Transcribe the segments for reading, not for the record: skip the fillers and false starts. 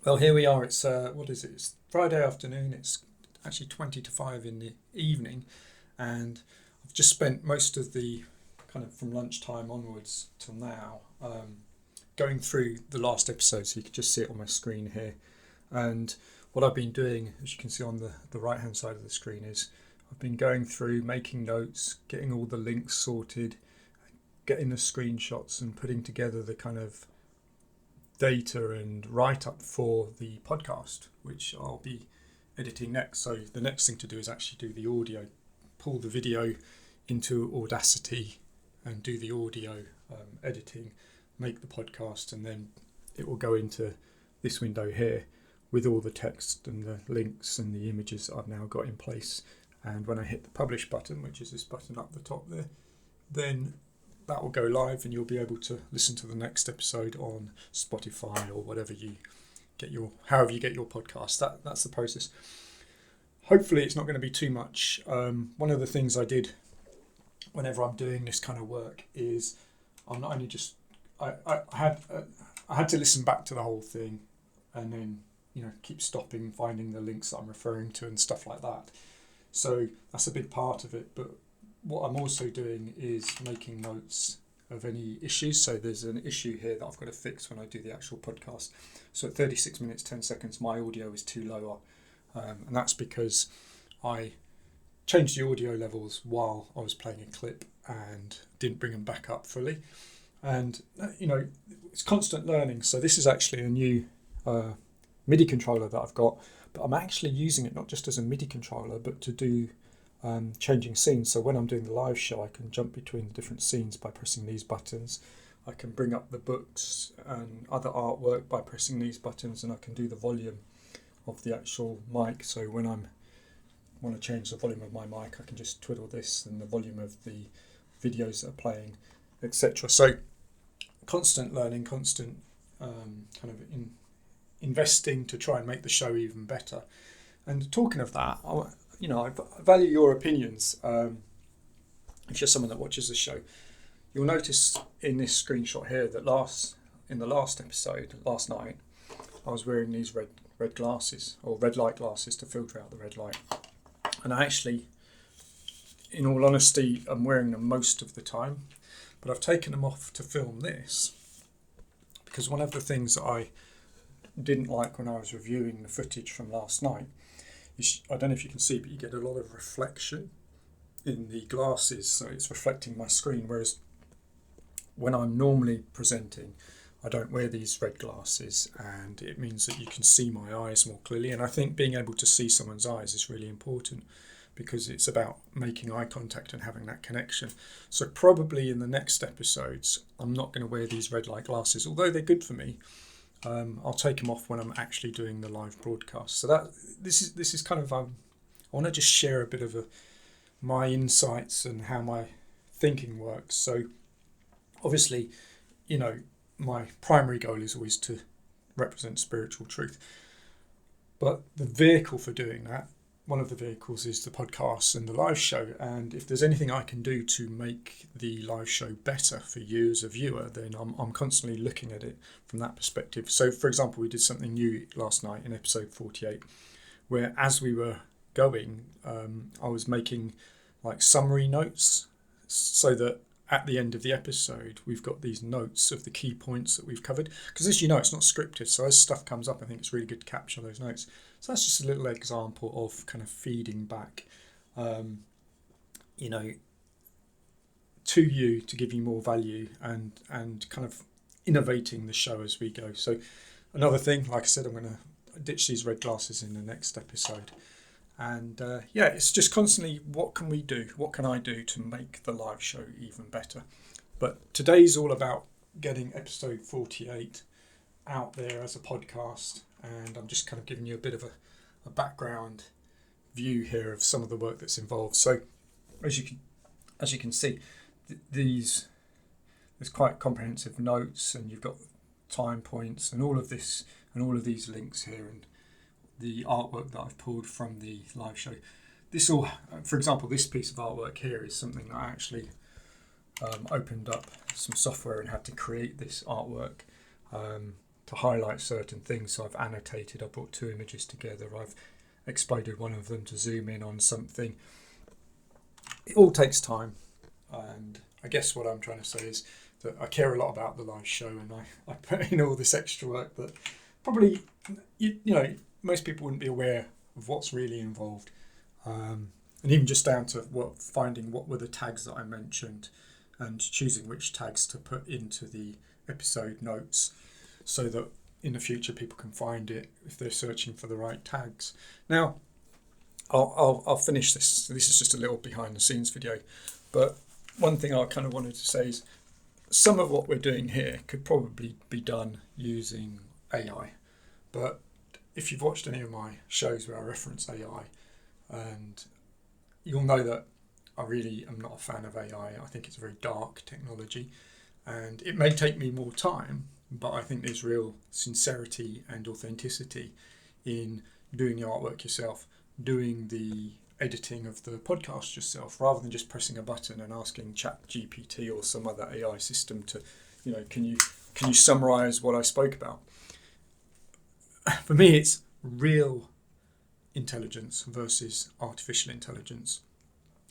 Well, here we are. It's what is it? It's Friday afternoon. It's actually 20 to 5 in the evening, and I've just spent most of the kind of from lunchtime onwards till now going through the last episode. So you can just see it on my screen here. And what I've been doing, as you can see on the right hand side of the screen, is I've been going through, making notes, getting all the links sorted, getting the screenshots, and putting together the kind of data and write up for the podcast, which I'll be editing next. So the next thing to do is actually do the audio, pull the video into Audacity and do the audio editing, make the podcast, and then it will go into this window here with all the text and the links and the images that I've now got in place. And when I hit the publish button, which is this button up the top there, then that will go live and you'll be able to listen to the next episode on Spotify or whatever you get however you get your podcast. That's the process. Hopefully it's not going to be too much. One of the things I did whenever I'm doing this kind of work is I'm not only just I had to listen back to the whole thing and then keep stopping, finding the links that I'm referring to and stuff like that. So that's a big part of it. But what I'm also doing is making notes of any issues. So there's an issue here that I've got to fix when I do the actual podcast. So at 36 minutes 10 seconds my audio is too low, and that's because I changed the audio levels while I was playing a clip and didn't bring them back up fully. And it's constant learning. So this is actually a new MIDI controller that I've got, but I'm actually using it not just as a MIDI controller but to do changing scenes. So when I'm doing the live show, I can jump between the different scenes by pressing these buttons. I can bring up the books and other artwork by pressing these buttons, and I can do the volume of the actual mic. So when I want to change the volume of my mic, I can just twiddle this and the volume of the videos that are playing, etc. So constant learning, constant investing to try and make the show even better. And talking of that, I value your opinions. If you're someone that watches the show, you'll notice in this screenshot here that in the last episode, last night, I was wearing these red glasses, or red light glasses, to filter out the red light. And I actually, in all honesty, I'm wearing them most of the time, but I've taken them off to film this because one of the things that I didn't like when I was reviewing the footage from last night, I don't know if you can see, but you get a lot of reflection in the glasses, so it's reflecting my screen, whereas when I'm normally presenting I don't wear these red glasses, and it means that you can see my eyes more clearly. And I think being able to see someone's eyes is really important because it's about making eye contact and having that connection. So probably in the next episodes I'm not going to wear these red light glasses, although they're good for me. I'll take them off when I'm actually doing the live broadcast. So this is kind of I want to just share a bit of my insights and how my thinking works. So obviously, my primary goal is always to represent spiritual truth, but the vehicle for doing that, one of the vehicles, is the podcast and the live show. And if there's anything I can do to make the live show better for you as a viewer, then I'm constantly looking at it from that perspective. So for example, we did something new last night in episode 48, where as we were going, I was making like summary notes so that at the end of the episode we've got these notes of the key points that we've covered, because as you know, it's not scripted, so as stuff comes up I think it's really good to capture those notes. So that's just a little example of kind of feeding back to you to give you more value and kind of innovating the show as we go. So another thing, like I said, I'm going to ditch these red glasses in the next episode. And it's just constantly, what can we do? What can I do to make the live show even better? But today's all about getting episode 48 out there as a podcast. And I'm just kind of giving you a bit of a background view here of some of the work that's involved. So as you can see, there's quite comprehensive notes, and you've got time points and all of this and all of these links here, and the artwork that I've pulled from the live show. This all, for example, this piece of artwork here is something that I actually opened up some software and had to create this artwork to highlight certain things. So I've annotated, I brought two images together, I've exploded one of them to zoom in on something. It all takes time, and I guess what I'm trying to say is that I care a lot about the live show, and I put in all this extra work that probably, you know, most people wouldn't be aware of what's really involved. And even just down to finding what were the tags that I mentioned and choosing which tags to put into the episode notes so that in the future people can find it if they're searching for the right tags. Now, I'll finish this. This is just a little behind the scenes video, but one thing I kind of wanted to say is some of what we're doing here could probably be done using AI. But if you've watched any of my shows where I reference AI, and you'll know that I really am not a fan of AI. I think it's a very dark technology, and it may take me more time, but I think there's real sincerity and authenticity in doing the artwork yourself, doing the editing of the podcast yourself, rather than just pressing a button and asking ChatGPT or some other AI system to, you know, can you summarize what I spoke about? For me, it's real intelligence versus artificial intelligence.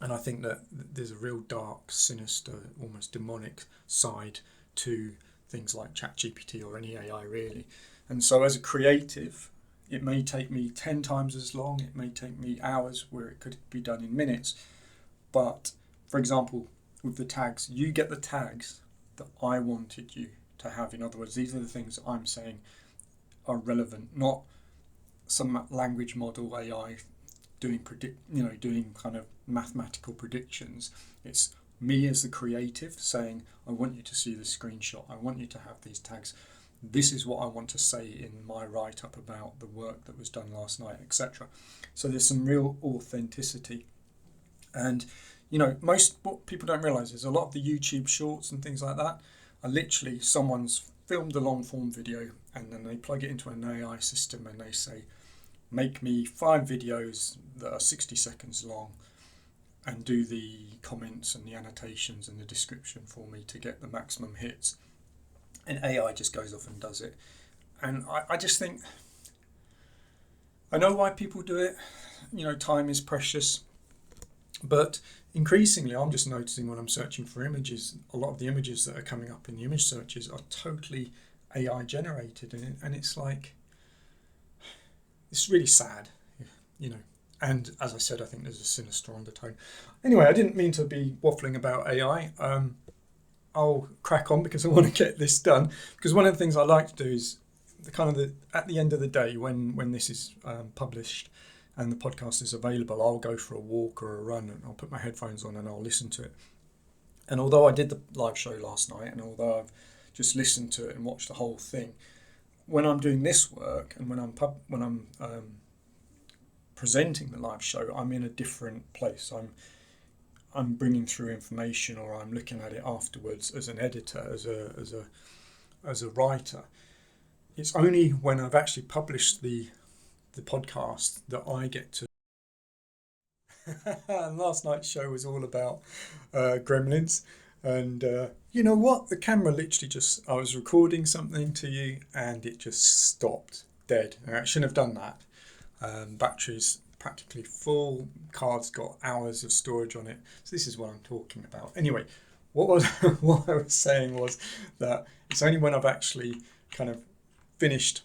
And I think that there's a real dark, sinister, almost demonic side to things like ChatGPT or any AI really. And so as a creative, it may take me 10 times as long, it may take me hours where it could be done in minutes. But for example, with the tags, you get the tags that I wanted you to have. In other words, these are the things I'm saying are relevant, not some language model AI doing kind of mathematical predictions. It's me as the creative saying, I want you to see the screenshot, I want you to have these tags, this is what I want to say in my write-up about the work that was done last night, etc. So there's some real authenticity. And you know, what people don't realise is a lot of the YouTube shorts and things like that are literally someone's filmed a long form video and then they plug it into an AI system and they say, make me 5 videos that are 60 seconds long and do the comments and the annotations and the description for me to get the maximum hits. And AI just goes off and does it. And I just think, I know why people do it. You know, time is precious. But increasingly, I'm just noticing when I'm searching for images, a lot of the images that are coming up in the image searches are totally AI generated. And it's like, it's really sad, you know. And as I said, I think there's a sinister undertone. Anyway, I didn't mean to be waffling about AI. I'll crack on because I want to get this done. Because one of the things I like to do is at the end of the day, when this is published and the podcast is available, I'll go for a walk or a run and I'll put my headphones on and I'll listen to it. And although I did the live show last night, and although I've just listened to it and watched the whole thing, when I'm doing this work and when I'm presenting the live show, I'm in a different place. I'm bringing through information, or I'm looking at it afterwards as an editor, as a writer. It's only when I've actually published the podcast that I get to. And last night's show was all about Gremlins, and you know what? The camera literally I was recording something to you, and it just stopped dead. And I shouldn't have done that. Battery's practically full, card's got hours of storage on it, so this is what I'm talking about. Anyway, what I was saying was that it's only when I've actually kind of finished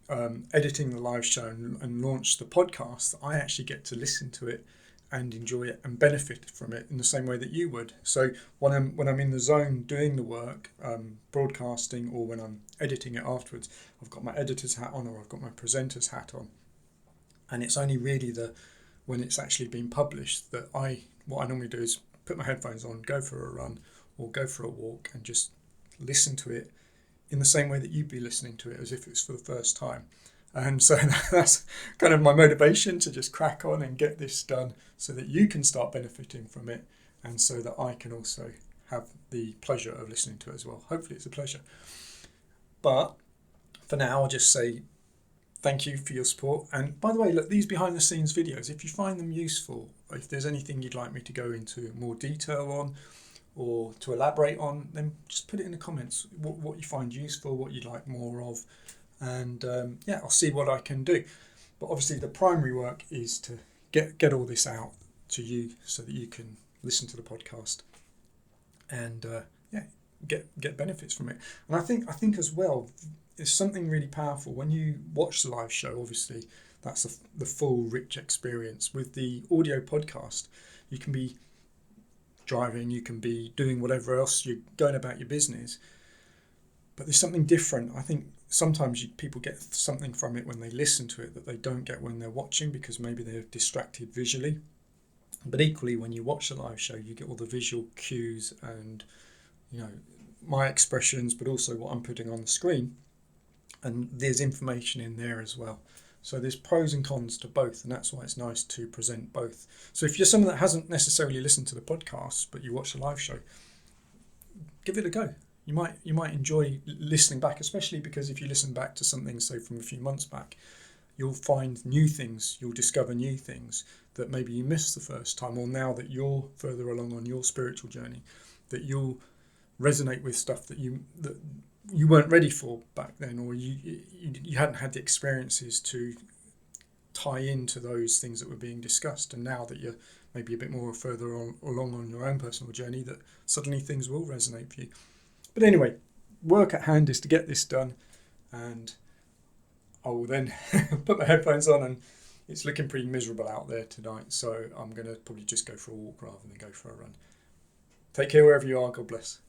editing the live show and launched the podcast that I actually get to listen to it and enjoy it and benefit from it in the same way that you would. So when I'm in the zone doing the work, broadcasting, or when I'm editing it afterwards, I've got my editor's hat on or I've got my presenter's hat on. And it's only really when it's actually been published that what I normally do is put my headphones on, go for a run or go for a walk and just listen to it in the same way that you'd be listening to it, as if it's for the first time. And so that's kind of my motivation to just crack on and get this done so that you can start benefiting from it, and so that I can also have the pleasure of listening to it as well. Hopefully it's a pleasure. But for now, I'll just say thank you for your support. And by the way, look, these behind the scenes videos, if you find them useful, if there's anything you'd like me to go into more detail on, or to elaborate on, then just put it in the comments, what you find useful, what you'd like more of, and I'll see what I can do. But obviously the primary work is to get all this out to you so that you can listen to the podcast and get benefits from it. And I think as well, it's something really powerful when you watch the live show. Obviously that's the full rich experience. With the audio podcast, you can be driving, you can be doing whatever else, you're going about your business, but there's something different. I think sometimes people get something from it when they listen to it that they don't get when they're watching, because maybe they're distracted visually. But equally, when you watch the live show, you get all the visual cues and my expressions, but also what I'm putting on the screen, and there's information in there as well. So there's pros and cons to both, and that's why it's nice to present both. So if you're someone that hasn't necessarily listened to the podcast, but you watch the live show, give it a go. You might enjoy listening back, especially because if you listen back to something, say from a few months back, you'll find new things, you'll discover new things that maybe you missed the first time, or now that you're further along on your spiritual journey, that you'll resonate with stuff that you weren't ready for back then, or you hadn't had the experiences to tie into those things that were being discussed. And now that you're maybe a bit more further along on your own personal journey, that suddenly things will resonate for you. But anyway, work at hand is to get this done, and I will then put my headphones on, and it's looking pretty miserable out there tonight, so I'm going to probably just go for a walk rather than go for a run. Take care wherever you are. God bless.